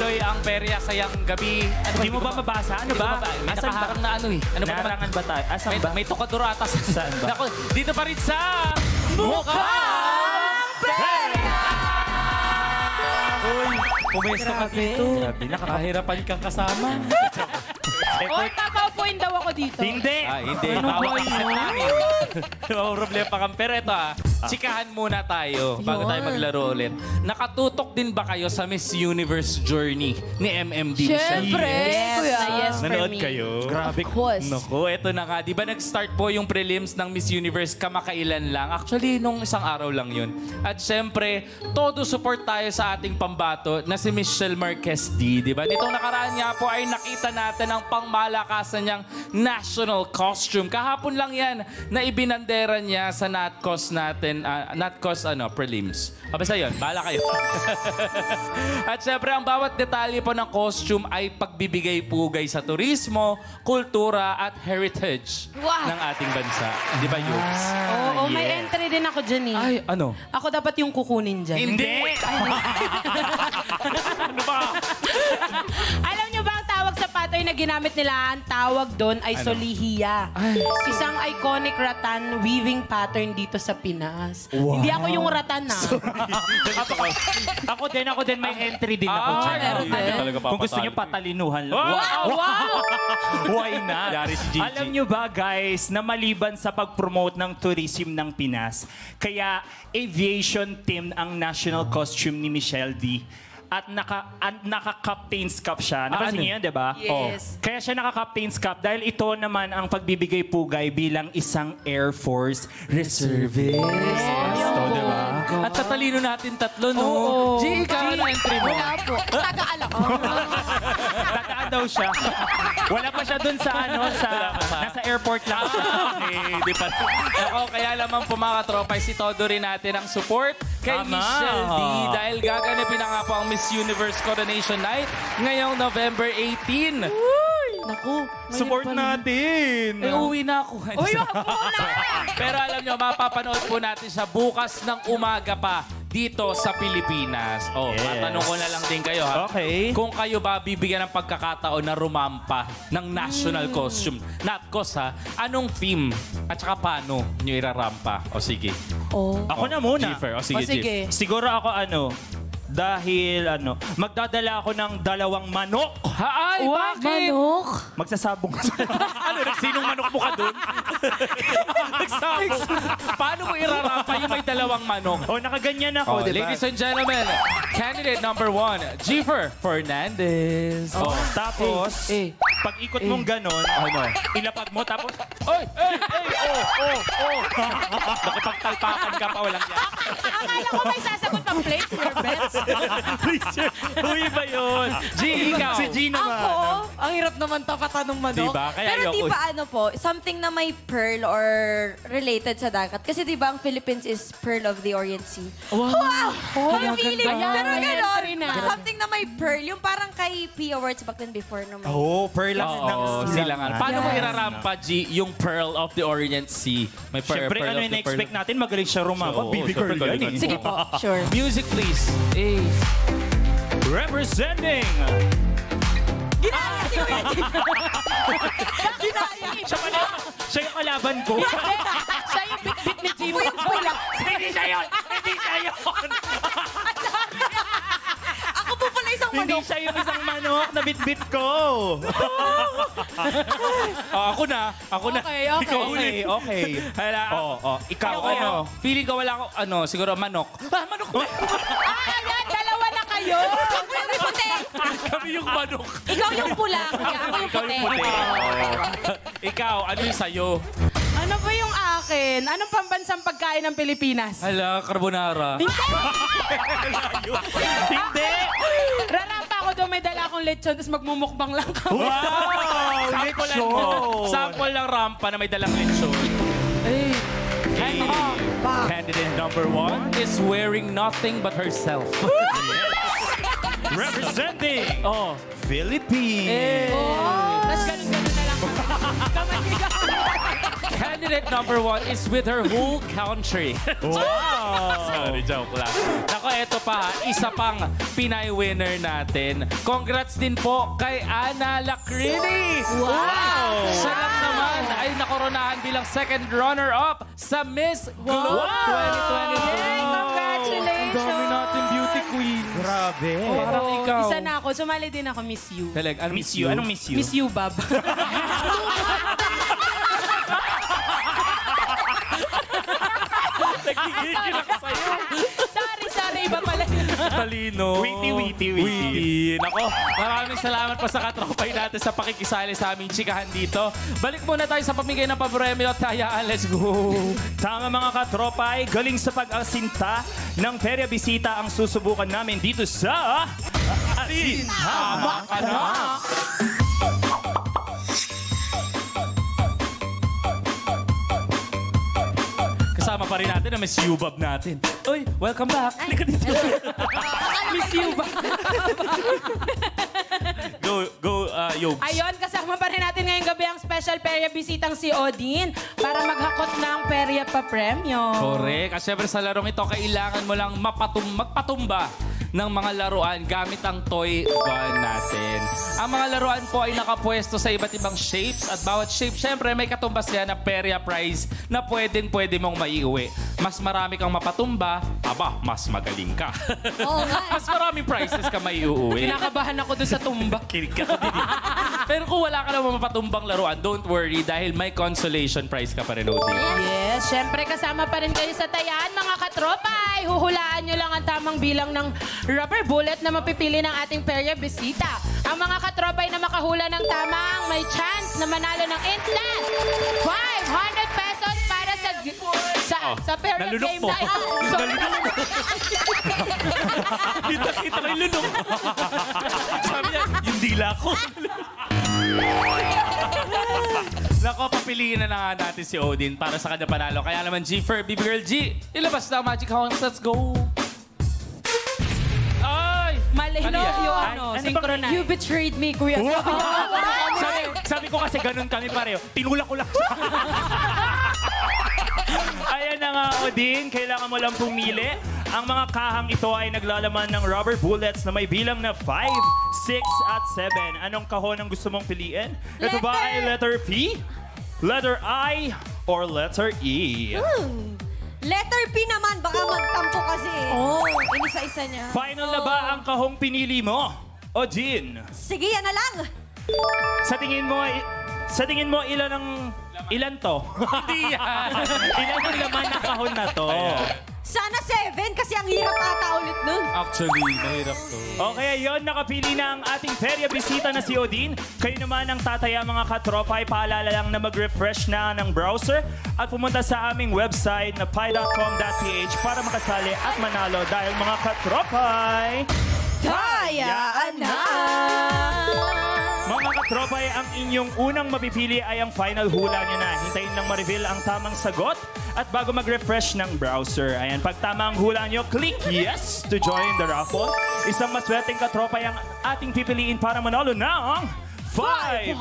Tuloy-tuloy ang perya sayang gabi. Hindi mo ba mabasa? Ano ba? May nakaharang na ano eh. Ano ba Narangan ba tayo? Asan ba? May tukaduro atas. Saan ba? Naku, dito pa rin sa Mukhang Perya! Uy, pumesto ka dito. Grabe, Nakahirapan kang kasama. Oy, kakaupuin daw ako dito. Hindi! Hindi. Ano ba Bawal yun? set namin. Problema pa kang. Pero ito chikahan muna tayo bago tayo maglaro ulit. Nakatutok din ba kayo sa Miss Universe journey ni MMD? Siyempre, kuya. Yes, for Nanood me. kayo? Grabe. Of course. Naku, eto na nga. Di ba nag-start po yung prelims ng Miss Universe kamakailan lang? Actually, nung isang araw lang yun. At syempre, todo support tayo sa ating pambato na si Michelle Marquez D. Di ba? Nitong nakaraan nga po ay nakita natin ang pangmalakasan niyang national costume. Kahapon lang yan na ibinandera niya sa NatCos natin. NatCos prelims. Basta yun, bahala kayo. At syempre, ang bawat detalye po ng costume ay pagbibigay-pugay sa turismo, kultura at heritage ng ating bansa. Di ba, Yuks? Oo, may entry din ako dyan eh. Ay, ano? Ako dapat yung kukunin dyan. Hindi! Ano ba? Alam nyo ba ang tawag sa patoy na ginamit nila? Ang tawag doon ay solihiya. Isang iconic rattan weaving pattern dito sa Pinas. Hindi ako yung rattan na. Ako din may entry din ako dyan. meron din. Kung gusto nyo patalinuhan lang. Wow! Why not? Alam nyo ba guys, na maliban sa pag-promote ng tourism ng Pinas, kaya aviation team ang national costume ni Michelle D. At naka-captain's cup siya. Napansin niyo yan, di ba? Yes. Kaya siya naka-captain's cup dahil ito naman ang pagbibigay-pugay bilang isang Air Force Reservist. Di ba? At tatalino natin tatlo, no? G, ikaw na entry mo. Wala po. Taga-alak. Tataan daw siya. Wala pa siya dun sa nasa airport lang siya. Di pa. Ako, kaya lamang po mga katropay, si Todo rin natin ang support kay Michelle D. Dahil gaganapin na nga po ang Miss Universe Coronation Night ngayong November 18. Naku. Support natin. Uwi na ako. Uy, wag muna! Pero alam nyo, mapapanood po natin siya bukas ng umaga pa dito sa Pilipinas. Matanong ko na lang din kayo, ha? Okay. Kung kayo ba bibigyan ng pagkakataon na rumampa ng national costume, NatCos, ha? Anong theme? At saka paano nyo irarampa? O sige. Ako na muna. Jiffer. O sige, sige. Jif. Siguro ako dahil magdadala ako ng 2 manok. Ay, bakit? Manok? Magsasabong ka. Ano, nagsinong manok mo ka dun? Nagsabong. Paano mo irarampa yung may 2 manok? Nakaganyan ako, di ba? Ladies and gentlemen, candidate number 1, Jiffer Fernandez. Tapos, pag ikot mong ganon, ilapag mo, tapos, Nakipagtalpakan ka pa, walang yan. Akala ko may sasagot pang place your bets. Uy ba yun? G, ikaw. Si G naman. Ako, ang hirap naman tapatanong manok. Diba? Kaya Pero ayoko. di ba something na may pearl or related sa dagat? Kasi di ba ang Philippines is Pearl of the Orient Sea? Wow! Parang feeling. ganda. Pero May gano'n, entry na. something na may pearl. Yung parang kay P Awards back then before naman. Pearl ng Silangan. Paano mo irarampa, G, yung Pearl of the Orient Sea? May Siyempre, Pearl of the na-expect natin? Magaling siya rumapa. Oo, Baby girl siyempre, yan eh. galing. Sige po, sure. Music, please. Representing! Ginaya si Wendy! Ginaya! Siya yung kalaban ko. Siya yung bit-bit ni Jimmy. Hindi siya yun! Hindi siya yun! Ako po pala isang Hindi manok. siya yung isang manok na bit-bit ko. Ako na. Okay. Okay. Hala, Ikaw, Feeling ko wala ako, siguro manok. Manok ba? Ayan, 2 na kayo. Ako yung puti. Kami yung manok. Ikaw yung pula. Kuya. Ako yung puti. Ikaw, ano yung sayo? Ano ba yung akin? Anong pambansang pagkain ng Pilipinas? Hala, carbonara. Hindi! Rarampa ako doon, may dala akong lechon, tapos magmumukbang lang kami. Wow! Sample lang rampa na may dalang lechon. Candidate number 1 is wearing nothing but herself. Representing Philippines. Tapos ganun na lang. Candidate number 1 is with her whole country. Wow! Sorry, joke lang. Nako, eto pa. Isa pang Pinay winner natin. Congrats din po kay Ana Lacrini. Wow! Siya lang naman ay nakoronahan bilang second runner-up sa Miss Globe 2022. Yay! Congratulations! Ang dami natin beauty queen. Grabe. Parang ikaw. Isa na ako. Sumali din ako, Miss You. Talag, Miss you. Anong miss you? Miss You, Bob. Nagigigil ako sa'yo. sorry. Iba pala. Talino. Witty. Nako, maraming salamat po sa katropay natin sa pakikisali sa aming chikahan dito. Balik muna tayo sa pamigay ng pabremyo at hayaan. Let's go. Tama mga katropay, galing sa pag-asinta ng Perya Bisita ang susubukan namin dito sa... Asin! Hama ka na! Kasama pa rin natin ang Miss Yubab natin. Uy, welcome back. Halika dito. Miss You, Bob. Go, Yobs. Ayun, kasama pa rin natin ngayong gabi ang special perya bisitang si Odin para maghakot ng perya pa premyo. Correct. At syempre sa larong ito, kailangan mo lang magpatumba ng mga laruan gamit ang toy gun natin. Ang mga laruan po ay nakapwesto sa iba't ibang shapes at bawat shape, syempre may katumbas yan na perya prize na pwede mong maiuwi. Mas marami kang mapatumba, aba, mas magaling ka. Oo nga. Mas maraming prizes ka maiuwi. Kinakabahan ako doon sa tumba. Kinig ka to din. Pero kung wala ka naman mapatumbang laruan, don't worry dahil may consolation prize ka pa rin, Odin. Yes, syempre kasama pa rin kayo sa tayaan, mga katropay. Huhulaan nyo lang ang tamang bilang ng rubber bullet na mapipili ng ating perya bisita. Ang mga katropay na makahula ng tamang may chance na manalo ng instant 500 pesos para sa perya nalunok game po. na ito. Kita ko yung lunok. Sabi niya, yung dila ko. Nako, papiliin na nga natin si Odin para sa kanya panalo. Kaya naman, G-Fer, Baby Girl G, ilabas na ang Magic House. Let's go! Ay! Malino Ano yan? yung Ano bang- synchronize. You betrayed me, Kuya. Sabi ko kasi ganun kami pareho. Tinulak ko lang. Ayan na nga, Odin. Kailangan mo lang pumili. Ang mga kahang ito ay naglalaman ng rubber bullets na may bilang na 5, 6, at 7. Anong kahon ang gusto mong piliin? Ito ba ay letter P, letter I, or letter E? Letter P naman. Baka magtampo kasi. Oh, inisa-isa niya. Final na ba ang kahong pinili mo, Odin? Sige, yan na lang. Sa tingin mo ilan to? Hindi yan! Ilan ang laman ng kahon na to? Sana 7 kasi ang hirap ata ulit nun. Actually, mahirap to. Okay, yon nakapili na ang ating perya bisita na si Odin. Kayo naman ang tataya mga katropa ay paalala lang na mag-refresh na ng browser at pumunta sa aming website na pi.com.ph para makasali at manalo dahil mga katropay, Hayaan na! mga katropay, ang inyong unang mapipili ay ang final hula nyo na. Hintayin lang ma-reveal ang tamang sagot at bago mag-refresh ng browser. Ayan, pag tama ang hula nyo, click yes to join the raffle. Isang maswerteng katropay ang ating pipiliin para manalo ng 500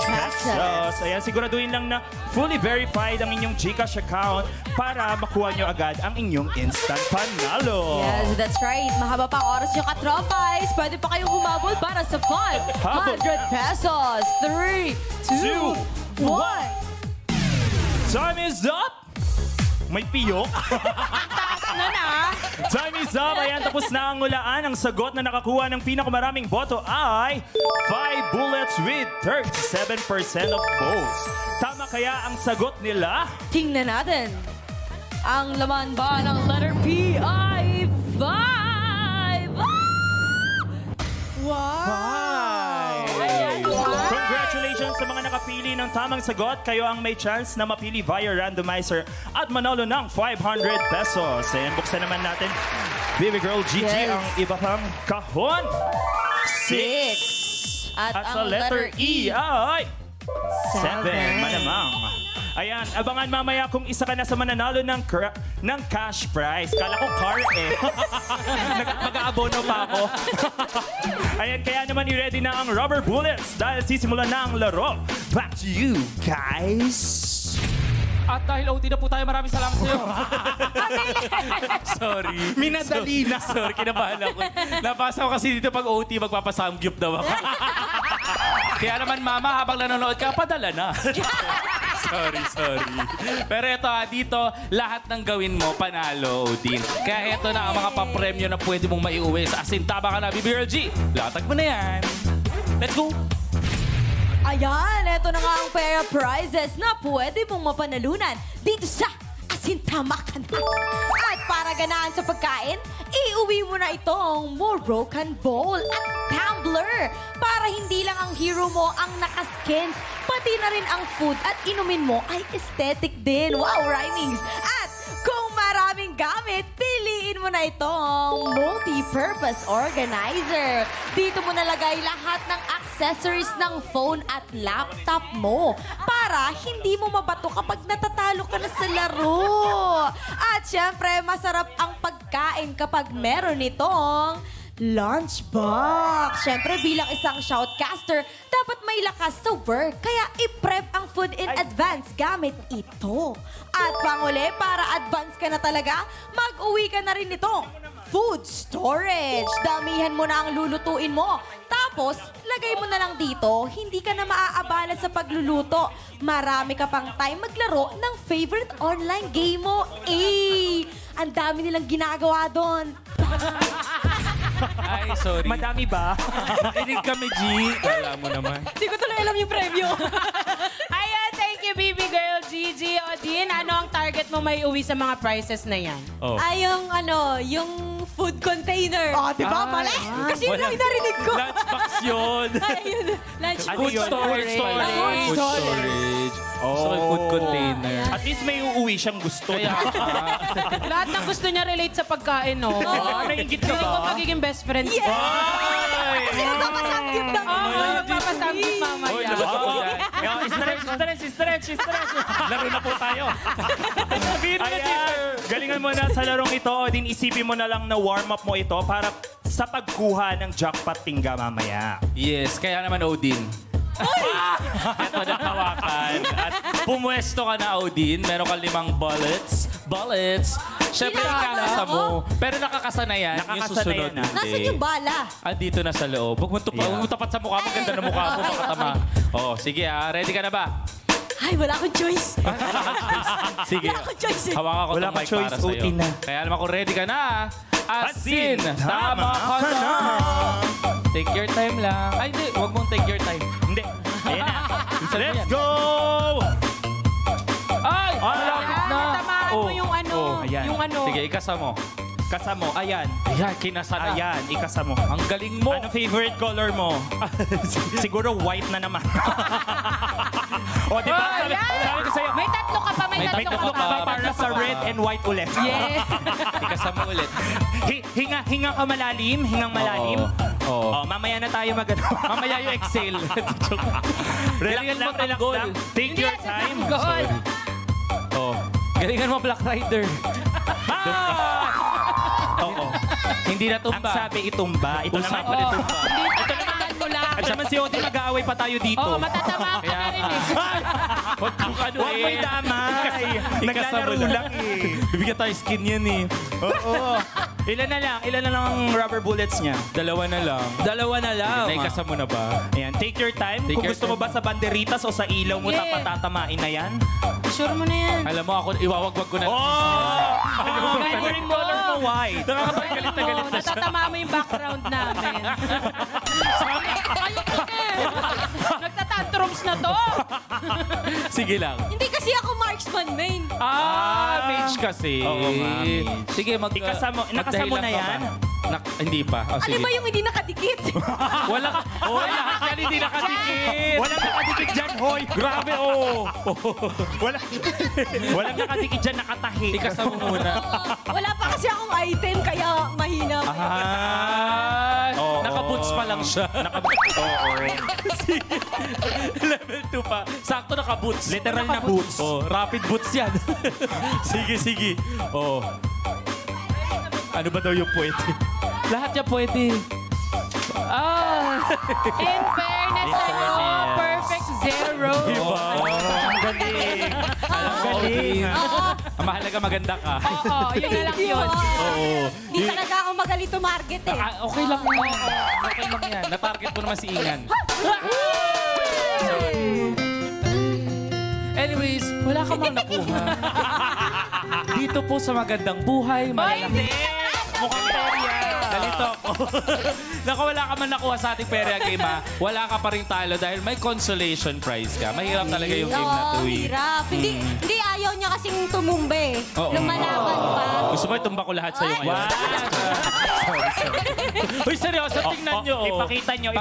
pesos. Ayan, siguraduhin lang na fully verified ang inyong GCash account para makuha nyo agad ang inyong instant panalo. Yes, that's right. Mahaba pa ang oras yung katropais. Pwede pa kayong humabol para sa 500 pesos. 3, 2, 1. Time is up! May piyok. Time is up. Ayan, tapos na ang hulaan. Ang sagot na nakakuha ng pinakamaraming boto ay 5 bullets with 37% of votes. Tama kaya ang sagot nila? Tingnan natin. Ang laman ba ng letter P ay 5? Congratulations sa mga nakapili ng tamang sagot. Kayo ang may chance na mapili via randomizer at manalo ng 500 pesos. Ayan, buksan naman natin. Baby Girl GG ang iba pang kahon. 6. At sa ang letter E ay 7. Malamang. Ayan, abangan mamaya kung isa ka na sa mananalo ng cash prize. Kala ko car eh. Mag-aabono pa ako. Ayan, kaya naman i-ready na ang rubber bullets dahil sisimulan na ang laro. Back to you, guys. At dahil OT na po tayo, maraming salamat sa iyo. Sorry. Minadali na. Sorry, kinabahan ako. Nabasa ko kasi dito pag OT, magpapasamgyup daw ako. Kaya naman, mama, habang nanonood ka, padala na. Sorry. Pero ito dito, lahat ng gawin mo, panalo, Odin. Kaya ito na ang mga papremyo na pwede mong maiuwi sa Asintaba ka na, BBRL G. Latag mo na yan. Let's go! Ayan, eto na nga ang pair of prizes na pwede mong mapanalunan dito sa Asintama ka na. At para ganahan sa pagkain, iuwi mo na itong Moroccan bowl at tumbler para hindi lang ang hero mo ang nakaskins, pati na rin ang food at inumin mo ay aesthetic din. Wow, rhymings! At kung maraming gamit, piliin mo na itong multi-purpose organizer. Dito mo nalagay lahat ng accessories ng phone at laptop mo para hindi mo mabato kapag natatalo ka na sa laro. At syempre, masarap ang pagkain kapag meron itong lunchbox. Syempre, bilang isang shoutcaster, dapat may lakas sa work. Kaya i-prep ang food in advance gamit ito. At panguli, para advance ka na talaga, mag-uwi ka na rin nitong food storage. Damihan mo na ang lulutuin mo. Tapos, lagay mo na lang dito, hindi ka na maaabala sa pagluluto. Marami ka pang time maglaro ng favorite online game mo. Ang dami nilang ginagawa doon. Ay, sorry. Madami ba? Makinig kami, G. Alam mo naman. Hindi ko tuloy alam yung preview. Ayan, thank you, baby girl, Gigi. Odin, ano ang target mo may uwi sa mga prizes na yan? Oh. Ay, yung food container. Oh, di ba? Ay, Mali. Kasi yun wala. lang narinig ko. Lunchbox yun. Ayun, lunch Ano Food yun? storage pala. Food Food storage. So, food container. At least may uuwi siyang gusto. Kaya Lahat ng gusto niya relate sa pagkain, no? Naingit ka Feeling ko ba? magiging best friend. Yes! Ay! Kasi nagpapasamgyup na Oo, magpapasamit Oy, mamaya. labas ako Oo. dyan. Stretch. Laro na po tayo. Sabihin mo na, Ayan. teacher. Galingan mo na sa larong ito. Din isipin mo na lang na warm-up mo ito para sa pagkuha ng jackpot tingga mamaya. Yes, kaya naman, Odin. Ito na hawakan. At pumwesto ka na, Odin. Meron ka 5 bullets. Siyempre, ikakasa mo. Pero nakakasanayan. Yung susunod. Nakakasanayan na. Nasaan yung bala? Dito na sa loob. Huwag mo tapat sa mukha mo. Ganda na mukha mo. Makatama. Oh, sige ready ka na ba? Ay, wala akong choice. Sige. Wala akong choice. Hawakan ko Wala itong kang mic choice, para sa'yo. OT na. Kaya naman kung ready ka na, Asin, tama ka na. Take your time lang. Ay, hindi. Huwag mong take your time. Hindi. Ayan na. Let's go! Ay! Malapit na. Tamaan mo yung ano. ayan. Yung ano. Sige, ikasa mo. Kasa mo. Ayan. Ayan, kinasa na. Ayan, ikasa mo. Ang galing mo. Ano favorite color mo? Siguro white na naman. O, di ba? Sabi ko sa'yo, May tatlo ka pa, may May tatlo tatlo ka ka pa. pa. para sa red and white ulit. Yeah. Ikasa mo ulit. Hinga ka malalim, hingang malalim. Oo. Oh, mamaya na tayo magano. Mamaya yung exhale. Galingan mo relax tanggol. lang. Take your time. Goal. Oh. Galingan mo Black Rider. Oo. Hindi na Ang tumba. sabi itumba. Ito naman. Usapan ito ba? Ito naman mo lang. At naman si Odi, mag-aaway pa tayo dito. Oo, matatama ka Kaya na rin eh. Huwag kang ano Huwag may damay. Naglalaro lang eh. Bibigyan tayo skin yan eh. Oo. Ilan na lang ang rubber bullets niya? 2 na lang. Dalawa na lang. Naikasa mo na ba? Ayan, take your time. Take Kung your gusto mo time. ba sa banderitas o sa ilaw mo, Yeah. tatamain na yan? Sure mo na yan. Alam mo, ako iwawagwag ko na. Oh! Favorite color mo, white. Nakakagalit na galit Oo, na siya. natatama mo yung background namin. Nagtatantrums na to. Sige lang. Hindi kasi ako marksman main. Mage kasi. Oo nga, mage. Sige, Ikasa mo- nakasa mo na yan? Hindi pa. Oh, Ano sige. ba yung hindi nakadikit? Wala. Lahat yan hindi nakadikit. Walang nakadikit dyan, hoy! Grabe, oh. Walang nakadikit dyan, nakatahi. Ikasa mo muna. Wala pa kasi akong item, kaya mahina. Oo. Nakaboots pa lang siya. Oo. Level 2 pa. Sakto nakaboots. Literal na boots. Oh, rapid boots yan. sige. Oh. Ano ba daw yung pwede? Lahat yan pwede. In fairness sa'yo, perfect 0. Diba? Ang galing. Alam mo, Galing. Ang mahalaga maganda ka. Oo, yun na lang yun. Oo. Hindi talaga ako magaling to-market eh. Okay lang yan. Okay lang yan. Na-target ko naman si Ingan. Anyways, wala ka mang nakuha. Dito po sa Magandang Buhay, malalaki. Mukhang perya. Dalito ako. Naku, wala ka man nakuha sa ating Perya Game, ha? Wala ka pa rin talo dahil may consolation prize ka. Mahirap talaga yung game na to, Oo, eh. hirap. Hindi ayaw niya kasing tumumbe. Oo. Lumalaban pa. Gusto mo itumba ko lahat sa'yo ngayon? Uy, seryoso, tingnan nyo. Ipakita nyo.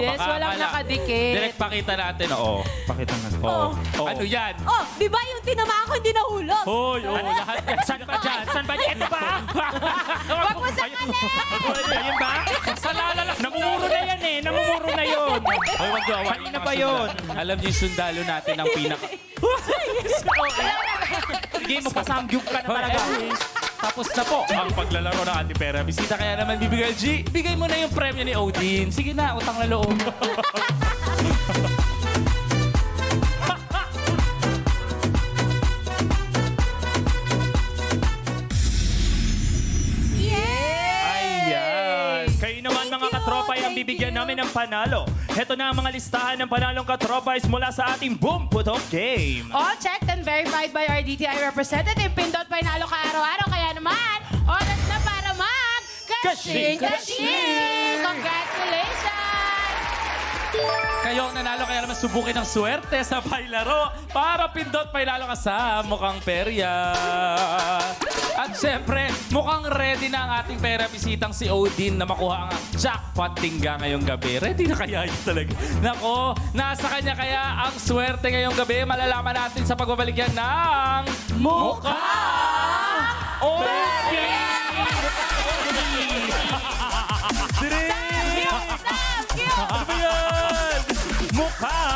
Yes, walang nakadikit. Direct pakita natin, oo. Pakita natin. Oo. Ano yan? Oh, di ba yung tinamaan ko hindi nahulog? Hoy, oo, lahat yan. Saan ba dyan? Saan ba dyan? Ito ba? Wag mo sakalin! Ayun ba? Sa lalala. Namumuro na yan eh. Namumuro na yun. Hoy, wag gawa. Kanina pa yun. Alam niyo yung sundalo natin ang pinaka... Sige, magpasamgyup ka na talaga. Tapos na po ang paglalaro ng ating pera. Bisita kaya naman, Bibigay G. Bigay mo na yung premyo ni Odin. Sige na, utang na loob. Ayan. Kayo naman mga katropay ang bibigyan namin ng panalo. Heto na ang mga listahan ng panalong katropay mula sa ating Boom Putok Game. All checked and verified by our DTI representative. Pindot pa inalo ka araw-araw. Kaya naman, oras na para mag-kashing-kashing! Congratulations! Kayo ang nanalo, kaya naman subukin ng swerte sa pailaro para pindot pailalo ka sa mukhang perya. At syempre, mukhang ready na ang ating pera bisitang si Odin na makuha ang jackpot tingga ngayong gabi. Ready na kaya yun talaga? Nako, nasa kanya kaya ang swerte ngayong gabi. Malalaman natin sa pagbabalik yan ng Mukha Odin! Ano ba yan? Mukha